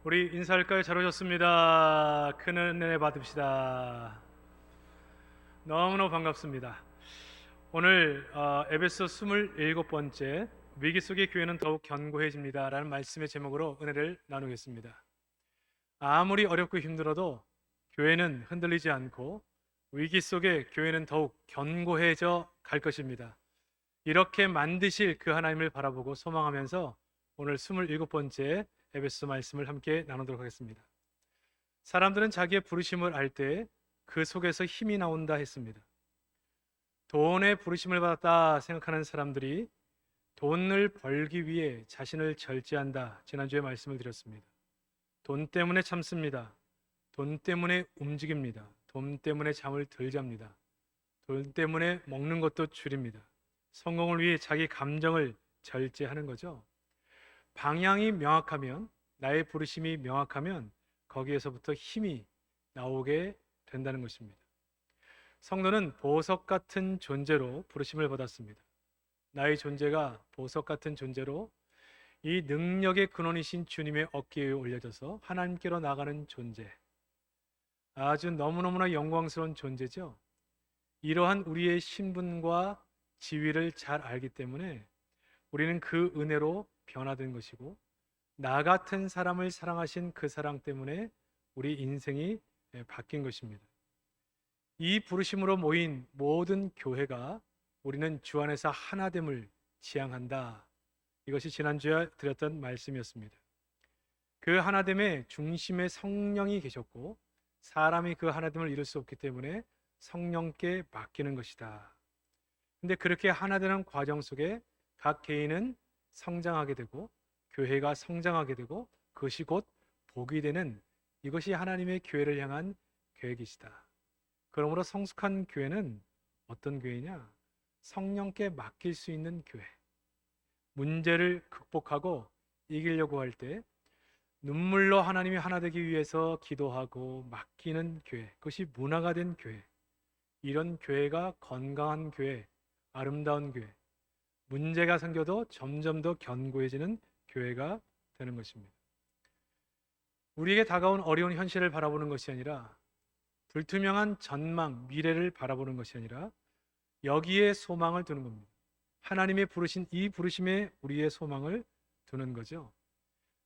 우리 인사할까요? 잘 오셨습니다. 큰 은혜 받읍시다. 너무너무 반갑습니다. 오늘 에베소 27번째 위기 속의 교회는 더욱 견고해집니다 라는 말씀의 제목으로 은혜를 나누겠습니다. 아무리 어렵고 힘들어도 교회는 흔들리지 않고 위기 속에 교회는 더욱 견고해져 갈 것입니다. 이렇게 만드실 그 하나님을 바라보고 소망하면서 오늘 27번째 에베소 말씀을 함께 나누도록 하겠습니다. 사람들은 자기의 부르심을 알 때 그 속에서 힘이 나온다 했습니다. 돈의 부르심을 받았다 생각하는 사람들이 돈을 벌기 위해 자신을 절제한다. 지난주에 말씀을 드렸습니다. 돈 때문에 참습니다. 돈 때문에 움직입니다. 돈 때문에 잠을 덜 잡니다. 돈 때문에 먹는 것도 줄입니다. 성공을 위해 자기 감정을 절제하는 거죠. 방향이 명확하면, 나의 부르심이 명확하면 거기에서부터 힘이 나오게 된다는 것입니다. 성도는 보석 같은 존재로 부르심을 받았습니다. 나의 존재가 보석 같은 존재로 이 능력의 근원이신 주님의 어깨에 올려져서 하나님께로 나가는 존재, 아주 너무너무나 영광스러운 존재죠. 이러한 우리의 신분과 지위를 잘 알기 때문에 우리는 그 은혜로 변화된 것이고, 나 같은 사람을 사랑하신 그 사랑 때문에 우리 인생이 바뀐 것입니다. 이 부르심으로 모인 모든 교회가 우리는 주 안에서 하나됨을 지향한다. 이것이 지난주에 드렸던 말씀이었습니다. 그 하나됨의 중심에 성령이 계셨고, 사람이 그 하나됨을 이룰 수 없기 때문에 성령께 맡기는 것이다. 근데 그렇게 하나 되는 과정 속에 각 개인은 성장하게 되고 교회가 성장하게 되고 그것이 곧 복이 되는, 이것이 하나님의 교회를 향한 계획이시다. 그러므로 성숙한 교회는 어떤 교회냐? 성령께 맡길 수 있는 교회. 문제를 극복하고 이기려고 할 때 눈물로 하나님이 하나 되기 위해서 기도하고 맡기는 교회, 그것이 문화가 된 교회. 이런 교회가 건강한 교회, 아름다운 교회, 문제가 생겨도 점점 더 견고해지는 교회가 되는 것입니다. 우리에게 다가온 어려운 현실을 바라보는 것이 아니라, 불투명한 전망, 미래를 바라보는 것이 아니라 여기에 소망을 두는 겁니다. 하나님의 부르신 이 부르심에 우리의 소망을 두는 거죠.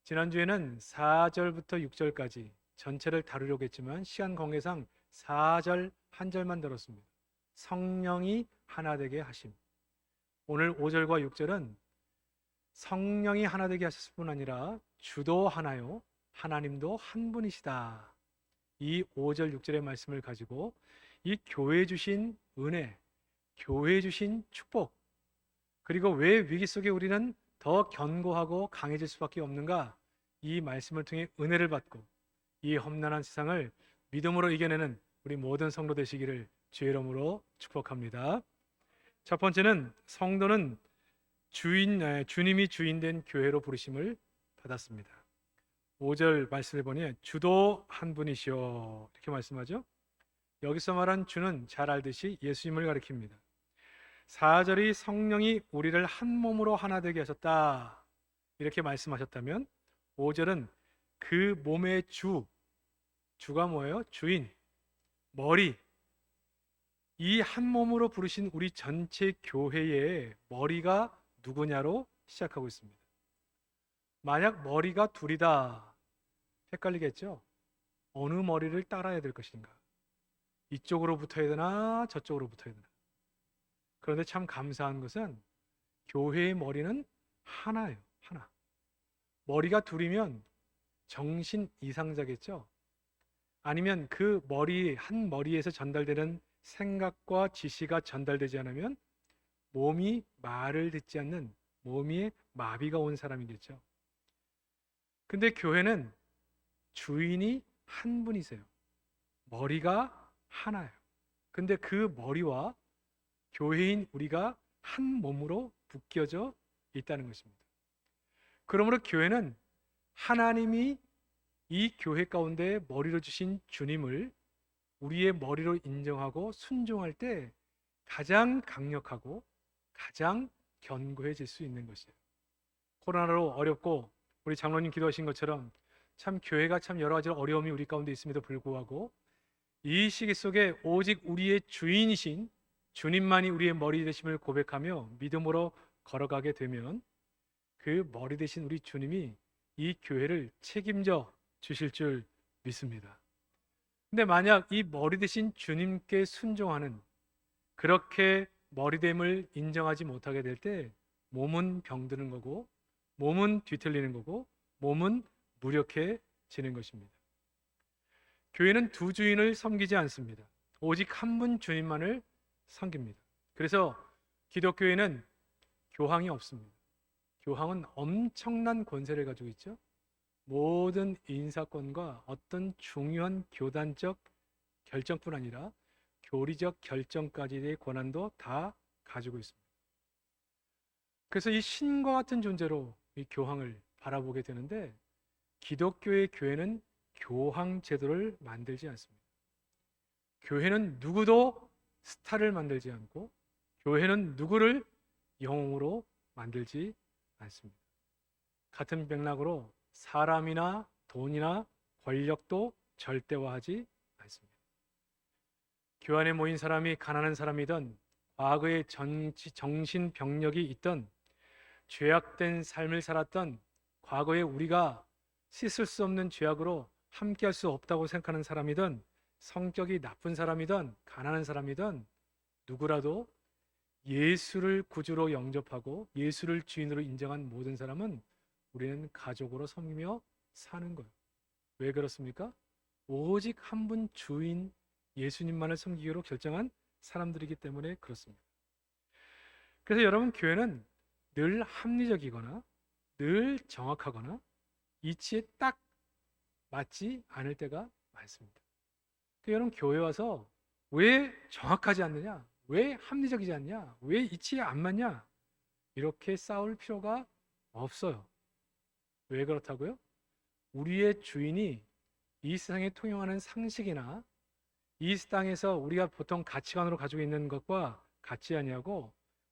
지난주에는 4절부터 6절까지 전체를 다루려고 했지만 시간 관계상 4절 한 절만 다뤘습니다. 성령이 하나 되게 하심. 오늘 5절과 6절은 성령이 하나 되게 하셨을 뿐 아니라 주도 하나요, 하나님도 한 분이시다. 이 5절 6절의 말씀을 가지고 이 교회 주신 은혜, 교회 주신 축복, 그리고 왜 위기 속에 우리는 더 견고하고 강해질 수밖에 없는가, 이 말씀을 통해 은혜를 받고 이 험난한 세상을 믿음으로 이겨내는 우리 모든 성도 되시기를 주의 이름으로 축복합니다. 첫 번째는 성도는 주님이 주인된 교회로 부르심을 받았습니다. 5절 말씀을 보니 주도 한 분이시오 이렇게 말씀하죠. 여기서 말한 주는 잘 알듯이 예수님을 가리킵니다. 4절이 성령이 우리를 한 몸으로 하나 되게 하셨다 이렇게 말씀하셨다면, 5절은 그 몸의 주가 뭐예요? 주인, 머리, 이 한 몸으로 부르신 우리 전체 교회의 머리가 누구냐로 시작하고 있습니다. 만약 머리가 둘이다, 헷갈리겠죠? 어느 머리를 따라야 될 것인가? 이쪽으로 붙어야 되나 저쪽으로 붙어야 되나? 그런데 참 감사한 것은 교회의 머리는 하나예요. 하나. 머리가 둘이면 정신 이상자겠죠? 아니면 그 머리, 한 머리에서 전달되는 생각과 지시가 전달되지 않으면 몸이 말을 듣지 않는, 몸이 마비가 온 사람이겠죠. 근데 교회는 주인이 한 분이세요. 머리가 하나예요. 근데 그 머리와 교회인 우리가 한 몸으로 묶여져 있다는 것입니다. 그러므로 교회는 하나님이 이 교회 가운데 머리로 주신 주님을 우리의 머리로 인정하고 순종할 때 가장 강력하고 가장 견고해질 수 있는 것이에요. 코로나로 어렵고 우리 장로님 기도하신 것처럼 참 교회가 참 여러 가지 어려움이 우리 가운데 있음에도 불구하고 이 시기 속에 오직 우리의 주인이신 주님만이 우리의 머리 되심을 고백하며 믿음으로 걸어가게 되면 그 머리 되신 우리 주님이 이 교회를 책임져 주실 줄 믿습니다. 근데 만약 이 머리 되신 주님께 순종하는 그렇게 머리됨을 인정하지 못하게 될 때 몸은 병드는 거고 몸은 뒤틀리는 거고 몸은 무력해지는 것입니다. 교회는 두 주인을 섬기지 않습니다. 오직 한 분 주님만을 섬깁니다. 그래서 기독교회는 교황이 없습니다. 교황은 엄청난 권세를 가지고 있죠. 모든 인사권과 어떤 중요한 교단적 결정뿐 아니라 교리적 결정까지의 권한도 다 가지고 있습니다. 그래서 이 신과 같은 존재로 이 교황을 바라보게 되는데 기독교의 교회는 교황 제도를 만들지 않습니다. 교회는 누구도 스타를 만들지 않고 교회는 누구를 영웅으로 만들지 않습니다. 같은 맥락으로 사람이나 돈이나 권력도 절대화하지 않습니다. 교회 안에 모인 사람이 가난한 사람이든 과거에 정신병력이 있던 죄악된 삶을 살았던 과거에 우리가 씻을 수 없는 죄악으로 함께할 수 없다고 생각하는 사람이든 성격이 나쁜 사람이든 가난한 사람이든 누구라도 예수를 구주로 영접하고 예수를 주인으로 인정한 모든 사람은 우리는 가족으로 섬기며 사는 거예요. 왜 그렇습니까? 오직 한 분 주인 예수님만을 섬기기로 결정한 사람들이기 때문에 그렇습니다. 그래서 여러분 교회는 늘 합리적이거나 늘 정확하거나 이치에 딱 맞지 않을 때가 많습니다. 여러분 교회 와서 왜 정확하지 않느냐? 왜 합리적이지 않냐? 왜 이치에 안 맞냐? 이렇게 싸울 필요가 없어요. 왜 그렇다고요? 우리의 주인이 이 세상에 통용하는 상식이나 이 땅에서 우리가 보통 가치관으로 가지고 있는 것과 같지 아니하고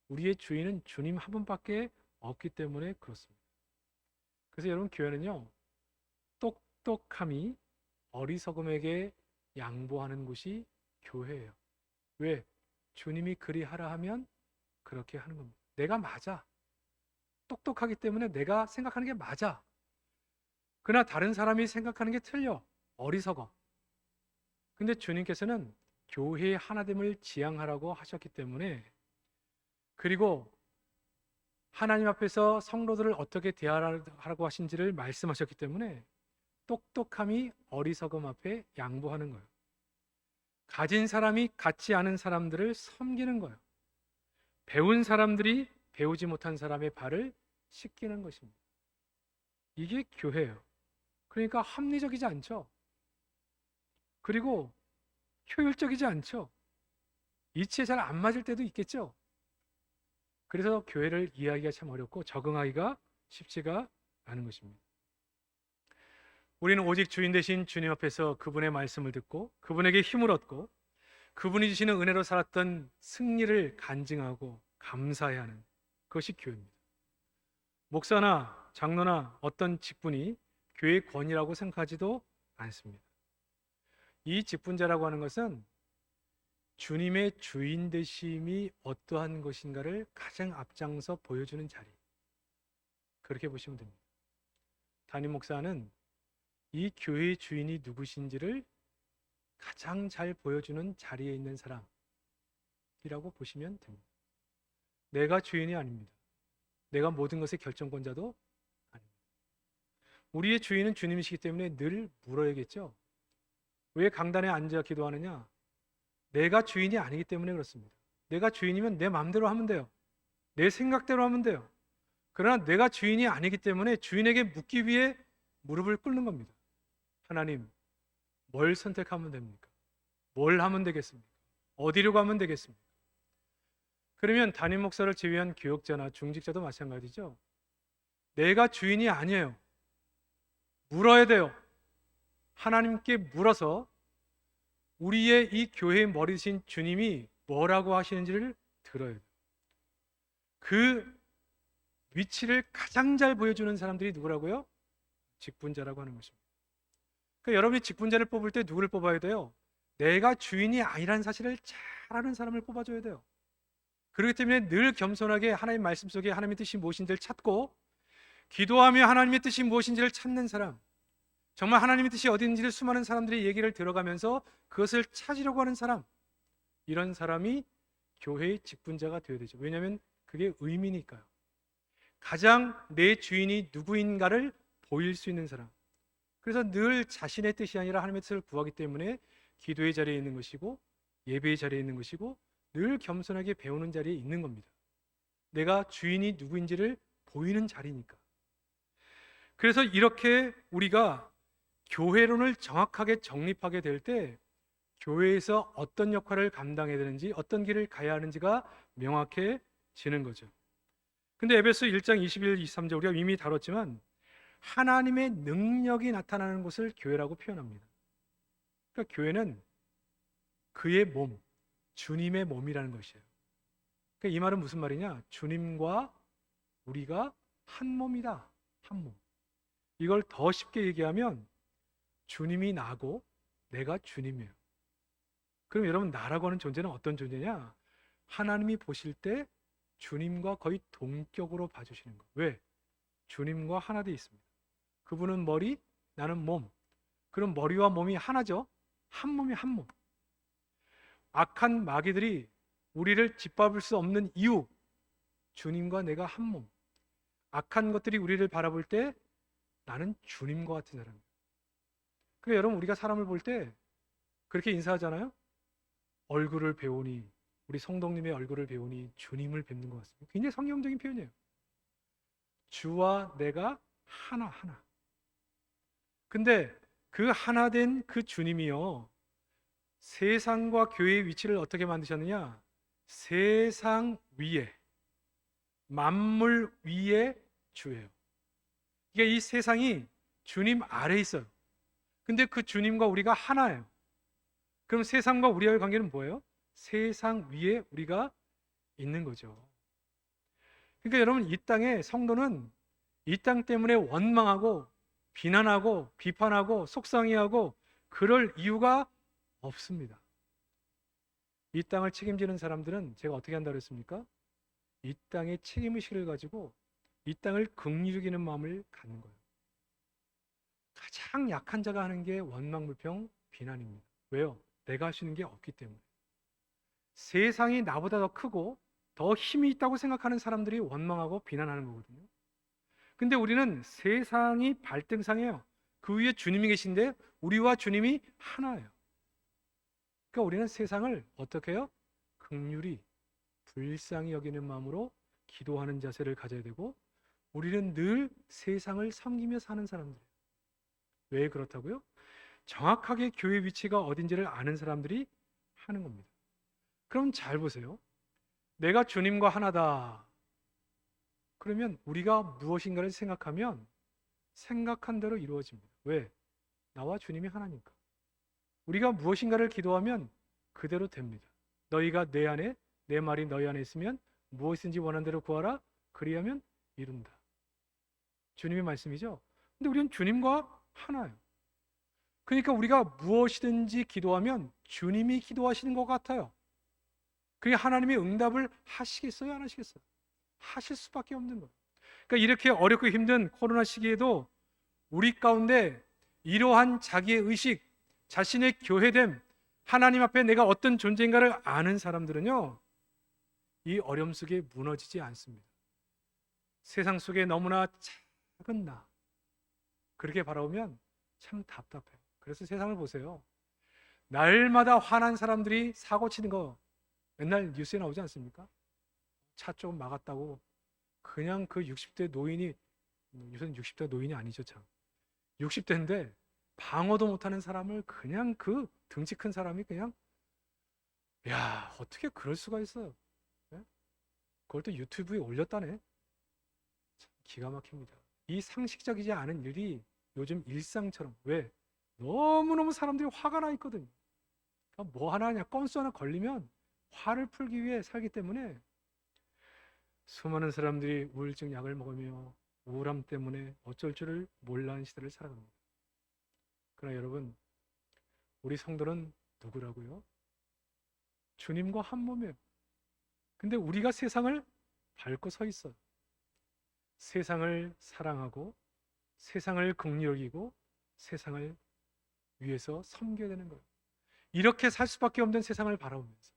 우리의 주인은 주님 한 분밖에 없기 때문에 그렇습니다. 그래서 여러분 교회는요 똑똑함이 어리석음에게 양보하는 곳이 교회예요. 왜? 주님이 그리하라 하면 그렇게 하는 겁니다. 내가 맞아. 똑똑하기 때문에 내가 생각하는 게 맞아. 그러나 다른 사람이 생각하는 게 틀려. 어리석어. 근데 주님께서는 교회의 하나됨을 지향하라고 하셨기 때문에 그리고 하나님 앞에서 성도들을 어떻게 대하라고 하신지를 말씀하셨기 때문에 똑똑함이 어리석음 앞에 양보하는 거예요. 가진 사람이 갖지 않은 사람들을 섬기는 거예요. 배운 사람들이 배우지 못한 사람의 발을 씻기는 것입니다. 이게 교회예요. 그러니까 합리적이지 않죠. 그리고 효율적이지 않죠. 이치에 잘 안 맞을 때도 있겠죠. 그래서 교회를 이해하기가 참 어렵고 적응하기가 쉽지가 않은 것입니다. 우리는 오직 주인 되신 주님 앞에서 그분의 말씀을 듣고 그분에게 힘을 얻고 그분이 주시는 은혜로 살았던 승리를 간증하고 감사해야 하는 그것이 교회입니다. 목사나 장로나 어떤 직분이 교회의 권위라고 생각하지도 않습니다. 이 직분자라고 하는 것은 주님의 주인 되심이 어떠한 것인가를 가장 앞장서 보여주는 자리, 그렇게 보시면 됩니다. 담임 목사는 이 교회의 주인이 누구신지를 가장 잘 보여주는 자리에 있는 사람이라고 보시면 됩니다. 내가 주인이 아닙니다. 내가 모든 것의 결정권자도 아닙니다. 우리의 주인은 주님이시기 때문에 늘 물어야겠죠. 왜 강단에 앉아 기도하느냐? 내가 주인이 아니기 때문에 그렇습니다. 내가 주인이면 내 마음대로 하면 돼요. 내 생각대로 하면 돼요. 그러나 내가 주인이 아니기 때문에 주인에게 묻기 위해 무릎을 꿇는 겁니다. 하나님, 뭘 선택하면 됩니까? 뭘 하면 되겠습니까? 어디로 가면 되겠습니까? 그러면 담임 목사를 제외한 교역자나 중직자도 마찬가지죠. 내가 주인이 아니에요. 물어야 돼요. 하나님께 물어서 우리의 이 교회의 머리신 주님이 뭐라고 하시는지를 들어야 돼요. 그 위치를 가장 잘 보여주는 사람들이 누구라고요? 직분자라고 하는 것입니다. 그러니까 여러분이 직분자를 뽑을 때 누구를 뽑아야 돼요? 내가 주인이 아니라는 사실을 잘 아는 사람을 뽑아줘야 돼요. 그렇기 때문에 늘 겸손하게 하나님 말씀 속에 하나님의 뜻이 무엇인지를 찾고 기도하며 하나님의 뜻이 무엇인지를 찾는 사람, 정말 하나님의 뜻이 어딘지를 수많은 사람들의 얘기를 들어가면서 그것을 찾으려고 하는 사람, 이런 사람이 교회의 직분자가 되어야 되죠. 왜냐하면 그게 의미니까요. 가장 내 주인이 누구인가를 보일 수 있는 사람. 그래서 늘 자신의 뜻이 아니라 하나님의 뜻을 구하기 때문에 기도의 자리에 있는 것이고 예배의 자리에 있는 것이고 늘 겸손하게 배우는 자리에 있는 겁니다. 내가 주인이 누구인지를 보이는 자리니까. 그래서 이렇게 우리가 교회론을 정확하게 정립하게 될 때 교회에서 어떤 역할을 감당해야 되는지 어떤 길을 가야 하는지가 명확해지는 거죠. 근데 에베소 1장 21, 23절 우리가 이미 다뤘지만 하나님의 능력이 나타나는 곳을 교회라고 표현합니다. 그러니까 교회는 그의 몸, 주님의 몸이라는 것이에요. 그러니까 이 말은 무슨 말이냐? 주님과 우리가 한 몸이다. 한 몸. 이걸 더 쉽게 얘기하면 주님이 나고 내가 주님이에요. 그럼 여러분 나라고 하는 존재는 어떤 존재냐? 하나님이 보실 때 주님과 거의 동격으로 봐주시는 거예요. 왜? 주님과 하나 되어 있습니다. 그분은 머리, 나는 몸. 그럼 머리와 몸이 하나죠. 한 몸이 한 몸. 악한 마귀들이 우리를 짓밟을 수 없는 이유, 주님과 내가 한 몸. 악한 것들이 우리를 바라볼 때 나는 주님과 같은 사람이에요. 그러니까 여러분 우리가 사람을 볼 때 그렇게 인사하잖아요. 얼굴을 배우니, 우리 성도님의 얼굴을 배우니 주님을 뵙는 것 같습니다. 굉장히 성경적인 표현이에요. 주와 내가 하나. 근데 그 하나 된 그 주님이요, 세상과 교회의 위치를 어떻게 만드셨느냐? 세상 위에, 만물 위에 주예요. 이게 이 세상이 주님 아래에 있어요. 근데 그 주님과 우리가 하나예요. 그럼 세상과 우리와의 관계는 뭐예요? 세상 위에 우리가 있는 거죠. 그러니까 여러분 이 땅의 성도는 이 땅 때문에 원망하고 비난하고 비판하고 속상해하고 그럴 이유가 없습니다. 이 땅을 책임지는 사람들은 제가 어떻게 한다고 했습니까? 이 땅의 책임의식을 가지고 이 땅을 긍휼히 여기는 마음을 갖는 거예요. 가장 약한 자가 하는 게 원망, 불평, 비난입니다. 왜요? 내가 할 수 있는 게 없기 때문에. 세상이 나보다 더 크고 더 힘이 있다고 생각하는 사람들이 원망하고 비난하는 거거든요. 근데 우리는 세상이 발등상이에요. 그 위에 주님이 계신데 우리와 주님이 하나예요. 그러니까 우리는 세상을 어떻게 해요? 긍휼히 불쌍히 여기는 마음으로 기도하는 자세를 가져야 되고 우리는 늘 세상을 섬기며 사는 사람들이에요. 왜 그렇다고요? 정확하게 교회 위치가 어딘지를 아는 사람들이 하는 겁니다. 그럼 잘 보세요. 내가 주님과 하나다. 그러면 우리가 무엇인가를 생각하면 생각한 대로 이루어집니다. 왜? 나와 주님이 하나니까. 우리가 무엇인가를 기도하면 그대로 됩니다. 너희가 내 안에, 내 말이 너희 안에 있으면 무엇인지 원하는 대로 구하라. 그리하면 이룬다. 주님의 말씀이죠. 근데 우리는 주님과 하나예요. 그러니까 우리가 무엇이든지 기도하면 주님이 기도하시는 것 같아요. 그게 하나님의 응답을 하시겠어요? 안 하시겠어요? 하실 수밖에 없는 거예요. 그러니까 이렇게 어렵고 힘든 코로나 시기에도 우리 가운데 이러한 자기의 의식, 자신의 교회됨, 하나님 앞에 내가 어떤 존재인가를 아는 사람들은요, 이 어려움 속에 무너지지 않습니다. 세상 속에 너무나 작은 나, 그렇게 바라보면 참 답답해요. 그래서 세상을 보세요. 날마다 화난 사람들이 사고 치는 거 맨날 뉴스에 나오지 않습니까? 차 조금 막았다고 그냥 그 60대 노인이, 요새는 60대 노인이 아니죠 참, 60대인데 방어도 못하는 사람을 그냥 그 등치 큰 사람이 그냥, 야 어떻게 그럴 수가 있어요. 네? 그걸 또 유튜브에 올렸다네. 참 기가 막힙니다. 이 상식적이지 않은 일이 요즘 일상처럼, 왜? 너무너무 사람들이 화가 나 있거든요. 그러니까 뭐 하나냐, 건수 하나 걸리면 화를 풀기 위해 살기 때문에 수많은 사람들이 우울증 약을 먹으며 우울함 때문에 어쩔 줄을 몰라하는 시대를 살아갑니다. 그러나 여러분, 우리 성도는 누구라고요? 주님과 한 몸이에요. 근데 우리가 세상을 밟고 서 있어요. 세상을 사랑하고 세상을 긍휼히 여기고 세상을 위해서 섬겨야 되는 거예요. 이렇게 살 수밖에 없는 세상을 바라보면서.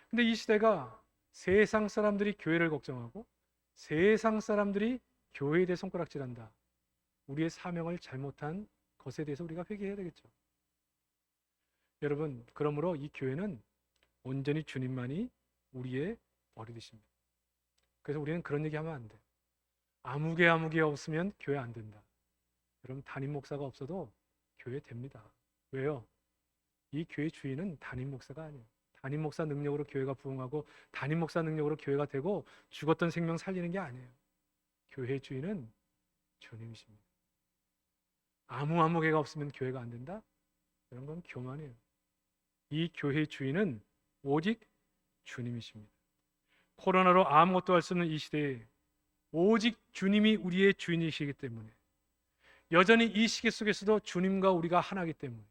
근데 이 시대가 세상 사람들이 교회를 걱정하고 세상 사람들이 교회에 대해 손가락질한다. 우리의 사명을 잘못한 것에 대해서 우리가 회개해야 되겠죠. 여러분, 그러므로 이 교회는 온전히 주님만이 우리의 머리되십니다. 그래서 우리는 그런 얘기하면 안 돼. 아무개 없으면 교회 안 된다. 여러분, 담임 목사가 없어도 교회 됩니다. 왜요? 이 교회 주인은 담임 목사가 아니에요. 담임 목사 능력으로 교회가 부흥하고 담임 목사 능력으로 교회가 되고 죽었던 생명 살리는 게 아니에요. 교회 주인은 주님이십니다. 아무개가 없으면 교회가 안 된다? 이런 건 교만이에요. 이 교회의 주인은 오직 주님이십니다. 코로나로 아무것도 할 수 없는 이 시대에 오직 주님이 우리의 주인이시기 때문에, 여전히 이 시기 속에서도 주님과 우리가 하나이기 때문에,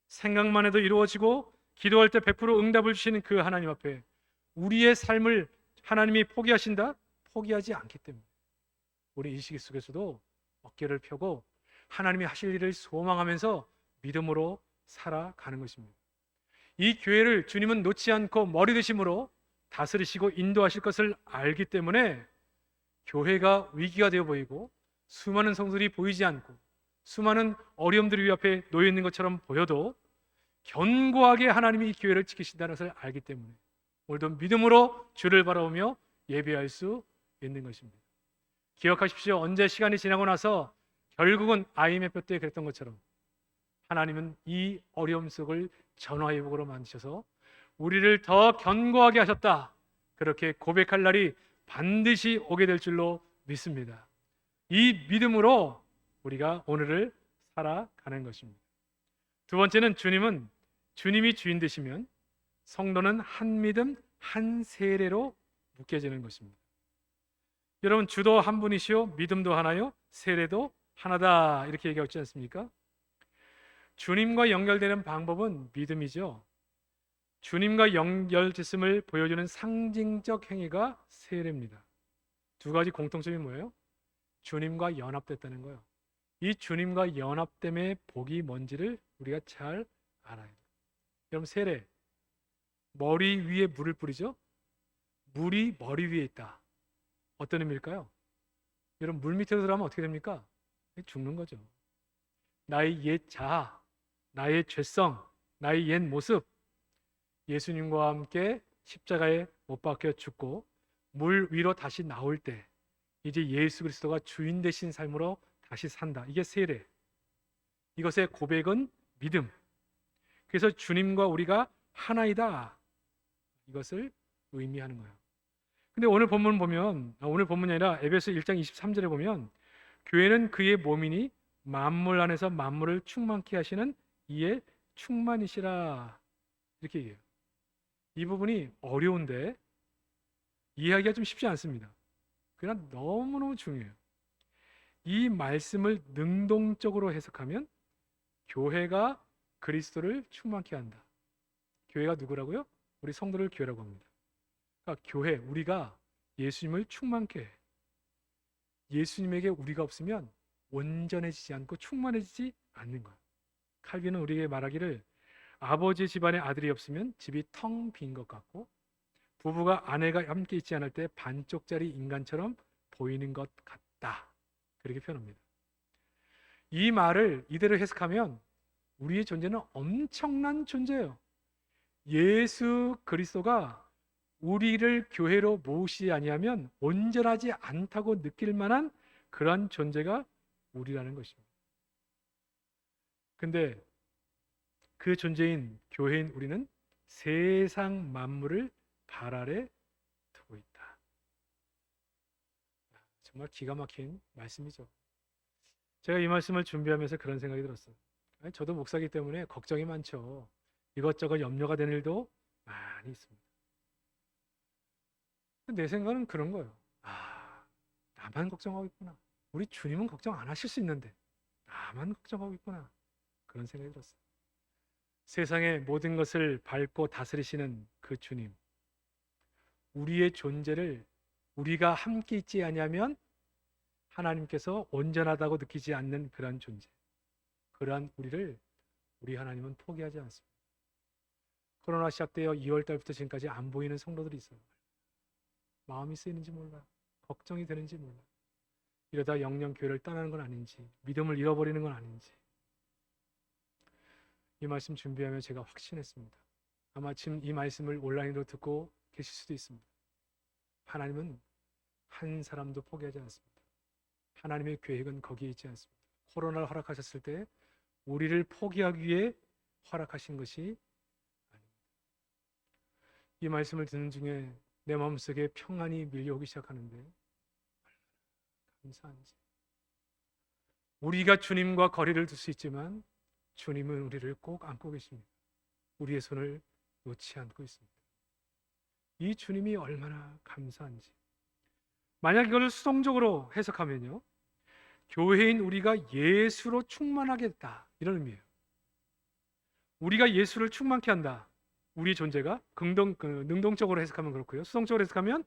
생각만 해도 이루어지고 기도할 때 100% 응답을 주시는 그 하나님 앞에 우리의 삶을 하나님이 포기하신다? 포기하지 않기 때문에 우리 이 시기 속에서도 어깨를 펴고 하나님이 하실 일을 소망하면서 믿음으로 살아가는 것입니다. 이 교회를 주님은 놓지 않고 머리 되심으로 다스리시고 인도하실 것을 알기 때문에 교회가 위기가 되어 보이고 수많은 성들이 보이지 않고 수많은 어려움들이 위 앞에 놓여 있는 것처럼 보여도 견고하게 하나님이 이 교회를 지키신다는 것을 알기 때문에 오늘도 믿음으로 주를 바라보며 예배할 수 있는 것입니다. 기억하십시오. 언제 시간이 지나고 나서 결국은 IMF 때 그랬던 것처럼 하나님은 이 어려움 속을 전화위복으로 만드셔서 우리를 더 견고하게 하셨다, 그렇게 고백할 날이 반드시 오게 될 줄로 믿습니다. 이 믿음으로 우리가 오늘을 살아가는 것입니다. 두 번째는 주님이 주인 되시면 성도는 한 믿음 한 세례로 묶여지는 것입니다. 여러분, 주도 한 분이시요 믿음도 하나요 세례도 하나다, 이렇게 얘기하지 않습니까? 주님과 연결되는 방법은 믿음이죠. 주님과 연결됐음을 보여주는 상징적 행위가 세례입니다. 두 가지 공통점이 뭐예요? 주님과 연합됐다는 거예요. 이 주님과 연합됨의 복이 뭔지를 우리가 잘 알아야 돼요. 여러분, 세례, 머리 위에 물을 뿌리죠? 물이 머리 위에 있다. 어떤 의미일까요? 여러분, 물 밑에 들어가면 어떻게 됩니까? 죽는 거죠. 나의 옛 자아, 나의 죄성, 나의 옛 모습, 예수님과 함께 십자가에 못 박혀 죽고 물 위로 다시 나올 때 이제 예수 그리스도가 주인 되신 삶으로 다시 산다. 이게 세례. 이것의 고백은 믿음. 그래서 주님과 우리가 하나이다, 이것을 의미하는 거예요. 근데 오늘 본문 보면, 오늘 본문이 아니라 에베소 1장 23절에 보면 교회는 그의 몸이니 만물 안에서 만물을 충만케 하시는 이의 충만이시라, 이렇게 얘기해요. 이 부분이 어려운데 이해하기가 좀 쉽지 않습니다. 그러나 너무너무 중요해요. 이 말씀을 능동적으로 해석하면 교회가 그리스도를 충만케 한다. 교회가 누구라고요? 우리 성도를 교회라고 합니다. 그러니까 교회, 우리가 예수님을 충만케 해. 예수님에게 우리가 없으면 온전해지지 않고 충만해지지 않는 거야. 칼빈은 우리에게 말하기를 아버지 집안에 아들이 없으면 집이 텅 빈 것 같고 부부가 아내가 함께 있지 않을 때 반쪽짜리 인간처럼 보이는 것 같다, 그렇게 표현합니다. 이 말을 이대로 해석하면 우리의 존재는 엄청난 존재예요. 예수 그리스도가 우리를 교회로 모으시지 아니하면 온전하지 않다고 느낄 만한 그러한 존재가 우리라는 것입니다. 근데 그 존재인 교회인 우리는 세상 만물을 발 아래 두고 있다. 정말 기가 막힌 말씀이죠. 제가 이 말씀을 준비하면서 그런 생각이 들었어요. 아니, 저도 목사이기 때문에 걱정이 많죠. 이것저것 염려가 되는 일도 많이 있습니다. 내 생각은 그런 거예요. 나만 걱정하고 있구나. 우리 주님은 걱정 안 하실 수 있는데 나만 걱정하고 있구나. 그런 생각이 들었어요. 세상의 모든 것을 밟고 다스리시는 그 주님, 우리의 존재를 우리가 함께 있지 아니하면 하나님께서 온전하다고 느끼지 않는 그런 존재, 그러한 우리를 우리 하나님은 포기하지 않습니다. 코로나 시작되어 2월 달부터 지금까지 안 보이는 성도들이 있어요. 마음이 쓰이는지 몰라, 걱정이 되는지 몰라. 이러다 영영 교회를 떠나는 건 아닌지, 믿음을 잃어버리는 건 아닌지. 이 말씀 준비하며 제가 확신했습니다. 아마 지금 이 말씀을 온라인으로 듣고 계실 수도 있습니다. 하나님은 한 사람도 포기하지 않습니다. 하나님의 계획은 거기에 있지 않습니다. 코로나를 허락하셨을 때 우리를 포기하기 위해 허락하신 것이 아닙니다. 이 말씀을 듣는 중에 내 마음속에 평안이 밀려오기 시작하는데 감사한지. 우리가 주님과 거리를 둘 수 있지만 주님은 우리를 꼭 안고 계십니다. 우리의 손을 놓지 않고 있습니다. 이 주님이 얼마나 감사한지. 만약 이걸 수동적으로 해석하면요, 교회인 우리가 예수로 충만하겠다, 이런 의미예요. 우리가 예수를 충만케 한다. 우리 존재가 능동적으로 해석하면 그렇고요. 수동적으로 해석하면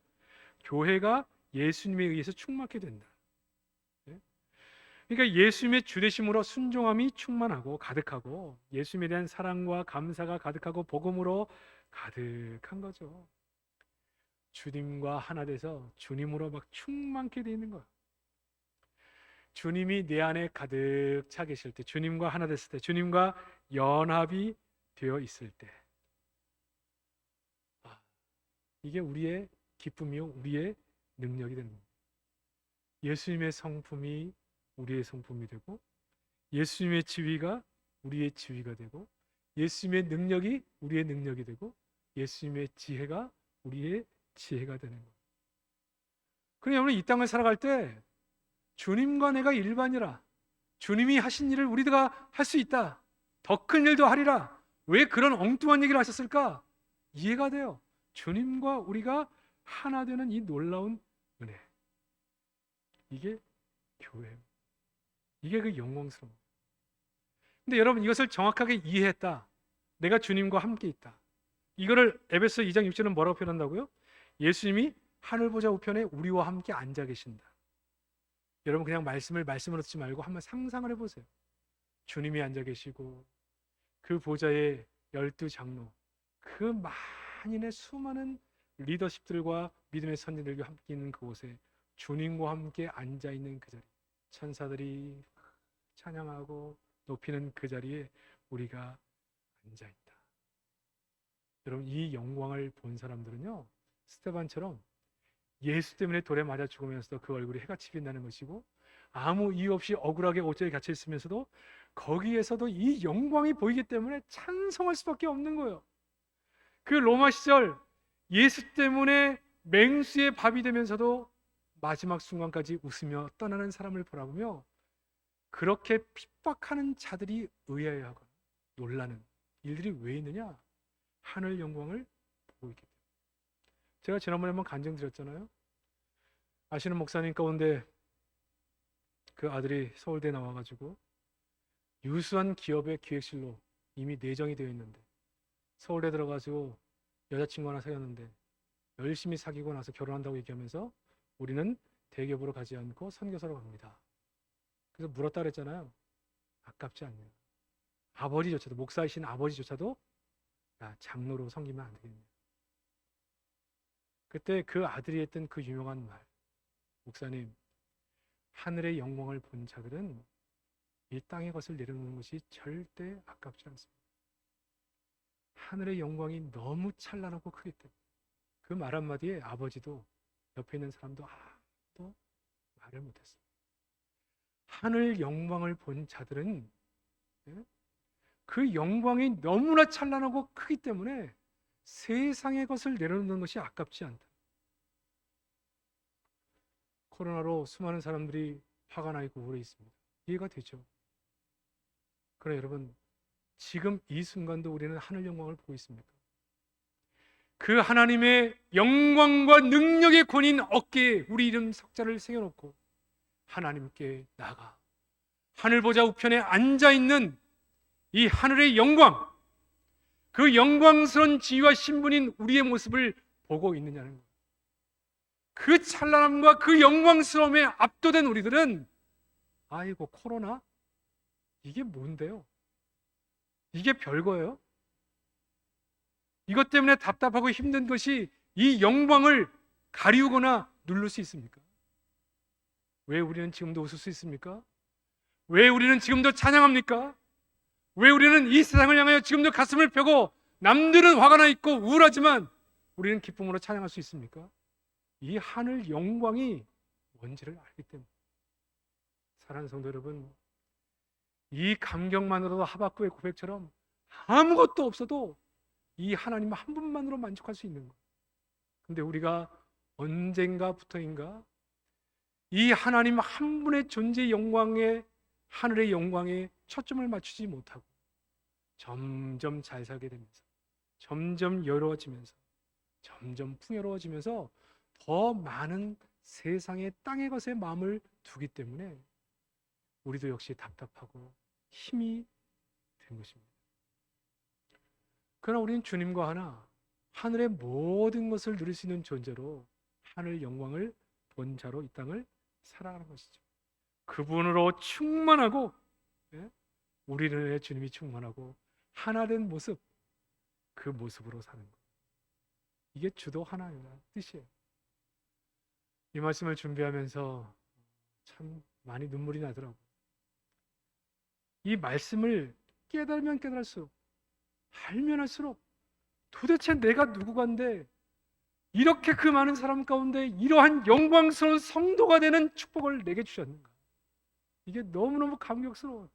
교회가 예수님에 의해서 충만케 된다. 그러니까 예수님의 주되심으로 순종함이 충만하고 가득하고 예수님에 대한 사랑과 감사가 가득하고 복음으로 가득한 거죠. 주님과 하나 돼서 주님으로 막 충만케 되어 있는 거예요. 주님이 내 안에 가득 차 계실 때, 주님과 하나 됐을 때, 주님과 연합이 되어 있을 때, 이게 우리의 기쁨이요, 우리의 능력이 되는 겁니다. 예수님의 성품이 우리의 성품이 되고, 예수님의 지위가 우리의 지위가 되고, 예수님의 능력이 우리의 능력이 되고, 예수님의 지혜가 우리의 지혜가 되는 거예요. 그러니 오늘 이 땅을 살아갈 때 주님과 내가 일반이라, 주님이 하신 일을 우리가 할 수 있다, 더 큰 일도 하리라. 왜 그런 엉뚱한 얘기를 하셨을까? 이해가 돼요. 주님과 우리가 하나 되는 이 놀라운 은혜, 이게 교회입니다. 이게 그 영광스러운. 근데 여러분, 이것을 정확하게 이해했다, 내가 주님과 함께 있다, 이거를 에베소 2장 6절은 뭐라고 표현한다고요? 예수님이 하늘 보좌 우편에 우리와 함께 앉아 계신다. 여러분, 그냥 말씀으로 듣지 말고 한번 상상을 해보세요. 주님이 앉아 계시고 그 보좌에 12장로, 그 만인의 수많은 리더십들과 믿음의 선진들과 함께 있는 그곳에 주님과 함께 앉아 있는 그 자리, 천사들이 찬양하고 높이는 그 자리에 우리가 앉아 있다. 여러분, 이 영광을 본 사람들은요, 스데반처럼 예수 때문에 돌에 맞아 죽으면서도 그 얼굴이 해같이 빛나는 것이고, 아무 이유 없이 억울하게 옷장에 갇혀 있으면서도 거기에서도 이 영광이 보이기 때문에 찬송할 수밖에 없는 거예요. 그 로마 시절 예수 때문에 맹수의 밥이 되면서도 마지막 순간까지 웃으며 떠나는 사람을 바라보며 그렇게 핍박하는 자들이 의아해하고 놀라는 일들이 왜 있느냐? 하늘 영광을 보고 있기 때문에. 제가 지난번에 한번 간증드렸잖아요. 아시는 목사님 가운데 그 아들이 서울대 나와가지고 유수한 기업의 기획실로 이미 내정이 되어 있는데, 서울대 들어가지고 여자친구 하나 사귀었는데 열심히 사귀고 나서 결혼한다고 얘기하면서 우리는 대기업으로 가지 않고 선교사로 갑니다. 그래서 물었다 그랬잖아요. 아깝지 않냐? 아버지조차도, 목사이신 아버지조차도 야, 장로로 섬기면 안 되겠냐? 그때 그 아들이 했던 그 유명한 말, 목사님, 하늘의 영광을 본 자들은 이 땅의 것을 내려놓는 것이 절대 아깝지 않습니다. 하늘의 영광이 너무 찬란하고 크기 때문에. 그 말 한마디에 아버지도 옆에 있는 사람도 아무도 말을 못했어요. 하늘 영광을 본 자들은 그 영광이 너무나 찬란하고 크기 때문에 세상의 것을 내려놓는 것이 아깝지 않다. 코로나로 수많은 사람들이 화가 나 있고 우울해 있습니다. 이해가 되죠. 그러나 여러분, 지금 이 순간도 우리는 하늘 영광을 보고 있습니까? 그 하나님의 영광과 능력의 권인 어깨에 우리 이름 석자를 새겨놓고 하나님께 나가 하늘 보좌 우편에 앉아있는 이 하늘의 영광, 그 영광스러운 지위와 신분인 우리의 모습을 보고 있느냐는 거예요. 그 찬란함과 그 영광스러움에 압도된 우리들은 아이고 코로나? 이게 뭔데요? 이게 별거예요? 이것 때문에 답답하고 힘든 것이 이 영광을 가리우거나 누를 수 있습니까? 왜 우리는 지금도 웃을 수 있습니까? 왜 우리는 지금도 찬양합니까? 왜 우리는 이 세상을 향하여 지금도 가슴을 펴고 남들은 화가 나 있고 우울하지만 우리는 기쁨으로 찬양할 수 있습니까? 이 하늘 영광이 뭔지를 알기 때문에. 사랑하는 성도 여러분, 이 감격만으로도 하박국의 고백처럼 아무것도 없어도 이 하나님 한 분만으로 만족할 수 있는 거예요. 근데 우리가 언젠가부터인가 이 하나님 한 분의 존재의 영광에, 하늘의 영광에 초점을 맞추지 못하고 점점 잘 살게 되면서, 점점 여로워지면서, 점점 풍요로워지면서 더 많은 세상의 땅의 것에 마음을 두기 때문에 우리도 역시 답답하고 힘이 된 것입니다. 그러나 우리는 주님과 하나, 하늘의 모든 것을 누릴 수 있는 존재로 하늘 영광을 본 자로 이 땅을 살아가는 것이죠. 그분으로 충만하고, 우리를 주님이 충만하고 하나 된 모습, 그 모습으로 사는 것. 이게 주도 하나의 뜻이에요. 이 말씀을 준비하면서 참 많이 눈물이 나더라고요. 이 말씀을 깨달으면 깨달을수록, 알면 할수록 도대체 내가 누구간데 이렇게 그 많은 사람 가운데 이러한 영광스러운 성도가 되는 축복을 내게 주셨는가. 이게 너무너무 감격스러워요.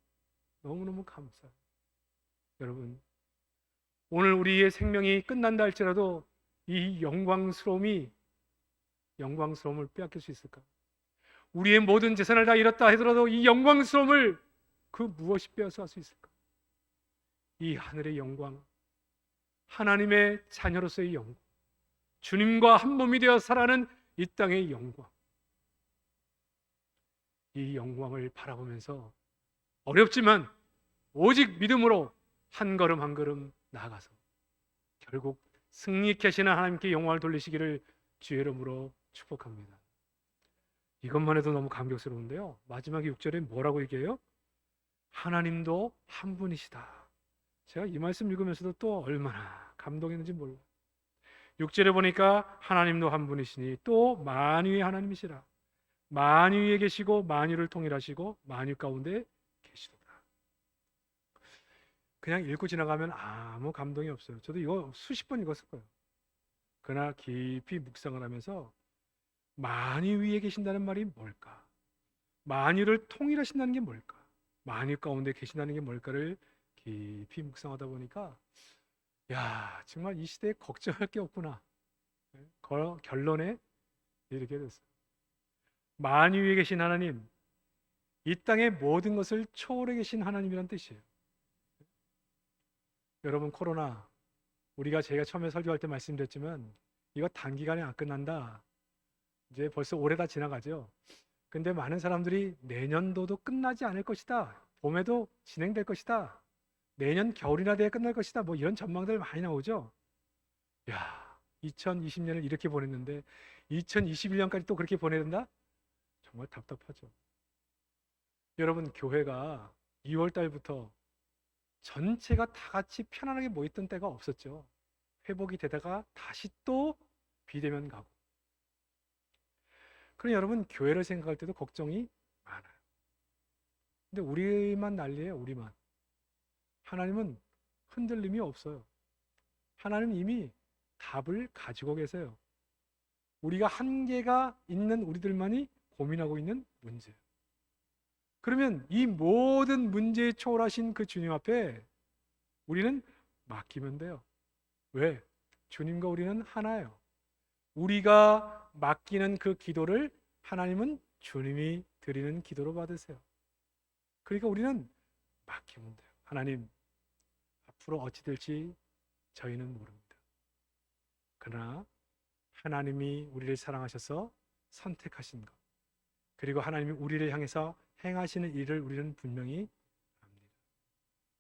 너무너무 감사해요. 여러분, 오늘 우리의 생명이 끝난다 할지라도 이 영광스러움을 빼앗길 수 있을까? 우리의 모든 재산을 다 잃었다 하더라도 이 영광스러움을 그 무엇이 빼앗을 수 있을까? 이 하늘의 영광, 하나님의 자녀로서의 영광, 주님과 한 몸이 되어 살아가는 이 땅의 영광, 이 영광을 바라보면서 어렵지만 오직 믿음으로 한 걸음 한 걸음 나아가서 결국 승리케 하시는 하나님께 영광을 돌리시기를 주의 이름으로 축복합니다. 이것만 해도 너무 감격스러운데요, 마지막 6절에 뭐라고 얘기해요? 하나님도 한 분이시다. 제가 이 말씀 읽으면서도 또 얼마나 감동했는지 몰라요. 6절에 보니까 하나님도 한 분이시니 또 만유의 하나님이시라. 만유에 계시고 만유를 통일하시고 만유 가운데 계시도다. 그냥 읽고 지나가면 아무 감동이 없어요. 저도 이거 수십 번 읽었을 거예요. 그러나 깊이 묵상을 하면서 만유 위에 계신다는 말이 뭘까? 만유를 통일하신다는 게 뭘까? 만유 가운데 계신다는 게 뭘까를 깊이 묵상하다 보니까 야, 정말 이 시대에 걱정할 게 없구나. 결론에 이르게 됐어요. 만유 위에 계신 하나님, 이 땅의 모든 것을 초월해 계신 하나님이란 뜻이에요. 여러분, 코로나, 제가 처음에 설교할 때 말씀드렸지만 이거 단기간에 안 끝난다. 이제 벌써 올해 다 지나가죠. 근데 많은 사람들이 내년도도 끝나지 않을 것이다. 봄에도 진행될 것이다. 내년 겨울이나 돼야 끝날 것이다. 뭐 이런 전망들 많이 나오죠. 야, 2020년을 이렇게 보냈는데 2021년까지 또 그렇게 보내야 된다? 정말 답답하죠. 여러분, 교회가 2월 달부터 전체가 다 같이 편안하게 모였던 때가 없었죠. 회복이 되다가 다시 또 비대면 가고. 그럼 여러분, 교회를 생각할 때도 걱정이 많아요. 근데 우리만 난리예요. 우리만. 하나님은 흔들림이 없어요. 하나님은 이미 답을 가지고 계세요. 우리가 한계가 있는 우리들만이 고민하고 있는 문제예요. 그러면 이 모든 문제에 초월하신 그 주님 앞에 우리는 맡기면 돼요. 왜? 주님과 우리는 하나예요. 우리가 맡기는 그 기도를 하나님은 주님이 드리는 기도로 받으세요. 그러니까 우리는 맡기면 돼요. 하나님, 앞으로 어찌 될지 저희는 모릅니다. 그러나 하나님이 우리를 사랑하셔서 선택하신 것, 그리고 하나님이 우리를 향해서 행하시는 일을 우리는 분명히 압니다.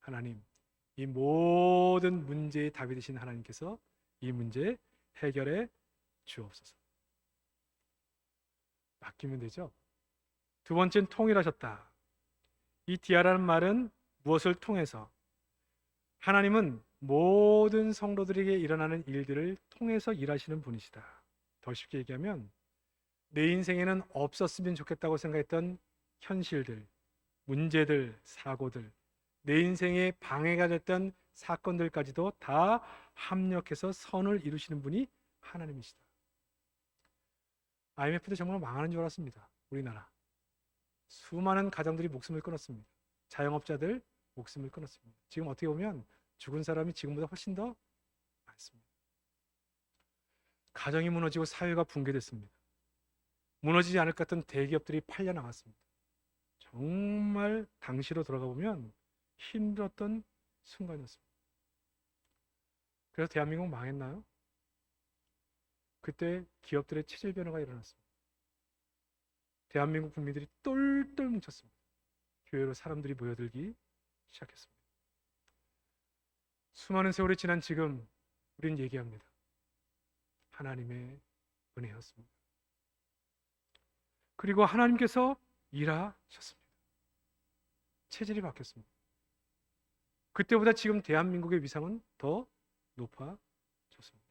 하나님, 이 모든 문제의 답이 되신 하나님께서 이 문제 해결해 주옵소서. 맡기면 되죠. 두 번째는 통일하셨다. 이 디아라는 말은 무엇을 통해서? 하나님은 모든 성도들에게 일어나는 일들을 통해서 일하시는 분이시다. 더 쉽게 얘기하면 내 인생에는 없었으면 좋겠다고 생각했던 현실들, 문제들, 사고들, 내 인생에 방해가 됐던 사건들까지도 다 합력해서 선을 이루시는 분이 하나님이시다. IMF 때 정말 망하는 줄 알았습니다. 우리나라 수많은 가정들이 목숨을 끊었습니다. 자영업자들 목숨을 끊었습니다. 지금 어떻게 보면 죽은 사람이 지금보다 훨씬 더 많습니다. 가정이 무너지고 사회가 붕괴됐습니다. 무너지지 않을 것 같던 대기업들이 팔려나갔습니다. 정말 당시로 돌아가 보면 힘들었던 순간이었습니다. 그래서 대한민국 망했나요? 그때 기업들의 체질 변화가 일어났습니다. 대한민국 국민들이 똘똘 뭉쳤습니다. 교회로 사람들이 모여들기 시작했습니다. 수많은 세월이 지난 지금 우리는 얘기합니다. 하나님의 은혜였습니다. 그리고 하나님께서 일하셨습니다. 체질이 바뀌었습니다. 그때보다 지금 대한민국의 위상은 더 높아졌습니다.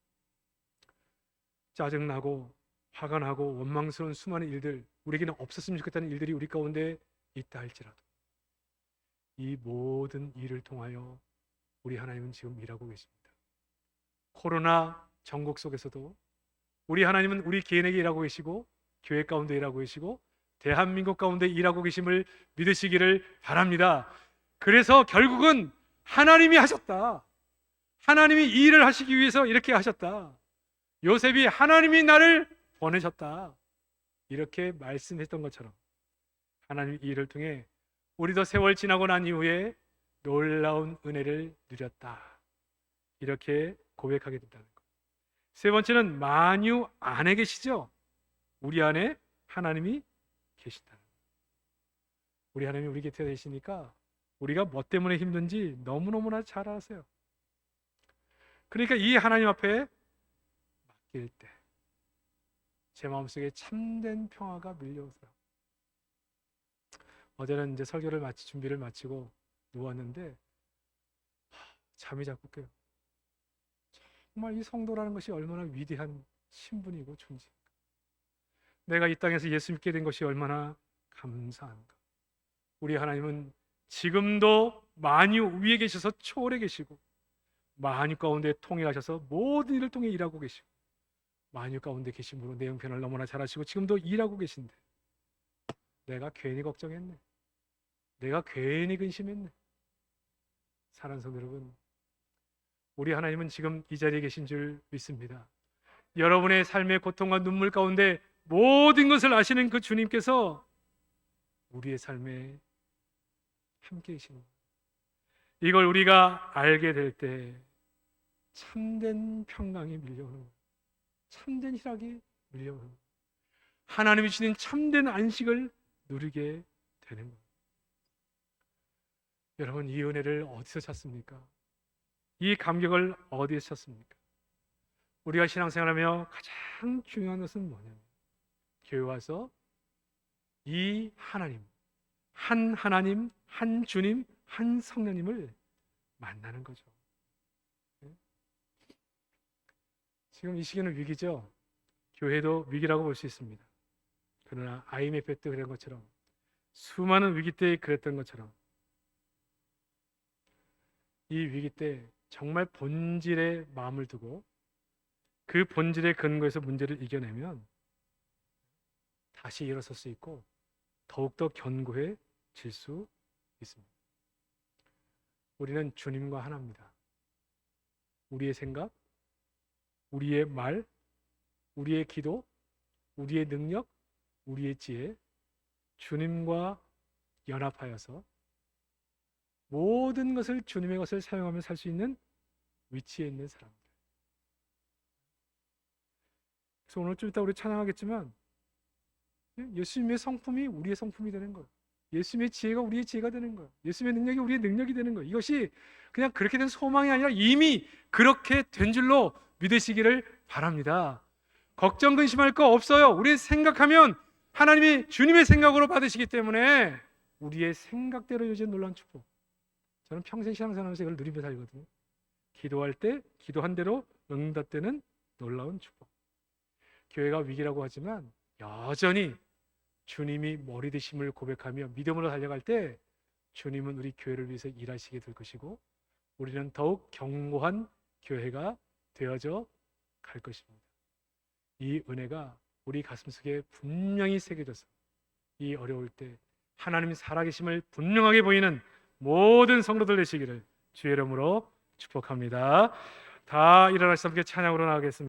짜증나고 화가 나고 원망스러운 수많은 일들, 우리에게는 없었으면 좋겠다는 일들이 우리 가운데 있다 할지라도 이 모든 일을 통하여 우리 하나님은 지금 일하고 계십니다. 코로나 전국 속에서도 우리 하나님은 우리 개인에게 일하고 계시고 교회 가운데 일하고 계시고 대한민국 가운데 일하고 계심을 믿으시기를 바랍니다. 그래서 결국은 하나님이 하셨다. 하나님이 이 일을 하시기 위해서 이렇게 하셨다. 요셉이 하나님이 나를 보내셨다. 이렇게 말씀했던 것처럼 하나님이 이 일을 통해 우리도 세월 지나고 난 이후에 놀라운 은혜를 누렸다. 이렇게 고백하게 된다는 것. 세 번째는 만유 안에 계시죠. 우리 안에 하나님이 계신다는 것. 우리 하나님이 우리 곁에 계시니까 우리가 뭐 때문에 힘든지 너무너무나 잘 아세요. 그러니까 이 하나님 앞에 맡길 때 제 마음속에 참된 평화가 밀려오더라고요. 어제는 이제 설교를 준비를 마치고 누웠는데 잠이 자꾸 깨요. 정말 이 성도라는 것이 얼마나 위대한 신분이고 존재인가. 내가 이 땅에서 예수 믿게 된 것이 얼마나 감사한가. 우리 하나님은 지금도 만유 위에 계셔서 초월해 계시고 만유 가운데 통일하셔서 모든 일을 통해 일하고 계시고 만유 가운데 계심으로 내 형편을 너무나 잘 아시고 지금도 일하고 계신데 내가 괜히 걱정했네. 내가 괜히 근심했네. 사랑하는 성도 여러분, 우리 하나님은 지금 이 자리에 계신 줄 믿습니다. 여러분의 삶의 고통과 눈물 가운데 모든 것을 아시는 그 주님께서 우리의 삶에 함께 계시는 거예요. 이걸 우리가 알게 될 때 참된 평강이 밀려오는 거예요. 참된 희락이 밀려오는 거예요. 하나님이 주신 참된 안식을 누리게 되는 거예요. 여러분, 이 은혜를 어디서 찾습니까? 이 감격을 어디에서 찾습니까? 우리가 신앙생활하며 가장 중요한 것은 뭐냐면 교회 와서 이 하나님, 한 주님, 한 성령님을 만나는 거죠. 지금 이 시기는 위기죠. 교회도 위기라고 볼 수 있습니다. 그러나 IMF 때 그런 것처럼 수많은 위기 때 그랬던 것처럼 이 위기 때 정말 본질에 마음을 두고 그 본질의 근거에서 문제를 이겨내면 다시 일어설 수 있고 더욱더 견고해질 수 있습니다. 우리는 주님과 하나입니다. 우리의 생각, 우리의 말, 우리의 기도, 우리의 능력, 우리의 지혜, 주님과 연합하여서 모든 것을 주님의 것을 사용하며 살 수 있는 위치에 있는 사람들. 그래서 오늘 좀 이따 우리 찬양하겠지만 예수님의 성품이 우리의 성품이 되는 거예요. 예수님의 지혜가 우리의 지혜가 되는 거예요. 예수님의 능력이 우리의 능력이 되는 거예요. 이것이 그냥 그렇게 된 소망이 아니라 이미 그렇게 된 줄로 믿으시기를 바랍니다. 걱정 근심할 거 없어요. 우리 생각하면 하나님이 주님의 생각으로 받으시기 때문에 우리의 생각대로 이루어진 놀라운 축복. 저는 평생 신앙생활하면서 이걸 누리며 살거든요. 기도할 때 기도한 대로 응답되는 놀라운 축복. 교회가 위기라고 하지만 여전히 주님이 머리 되심을 고백하며 믿음으로 달려갈 때 주님은 우리 교회를 위해서 일하시게 될 것이고 우리는 더욱 견고한 교회가 되어져 갈 것입니다. 이 은혜가 우리 가슴속에 분명히 새겨져서 이 어려울 때 하나님 살아계심을 분명하게 보이는 모든 성도들 되시기를 주의 이름으로 축복합니다. 다 일어나셔서 함께 찬양으로 나가겠습니다.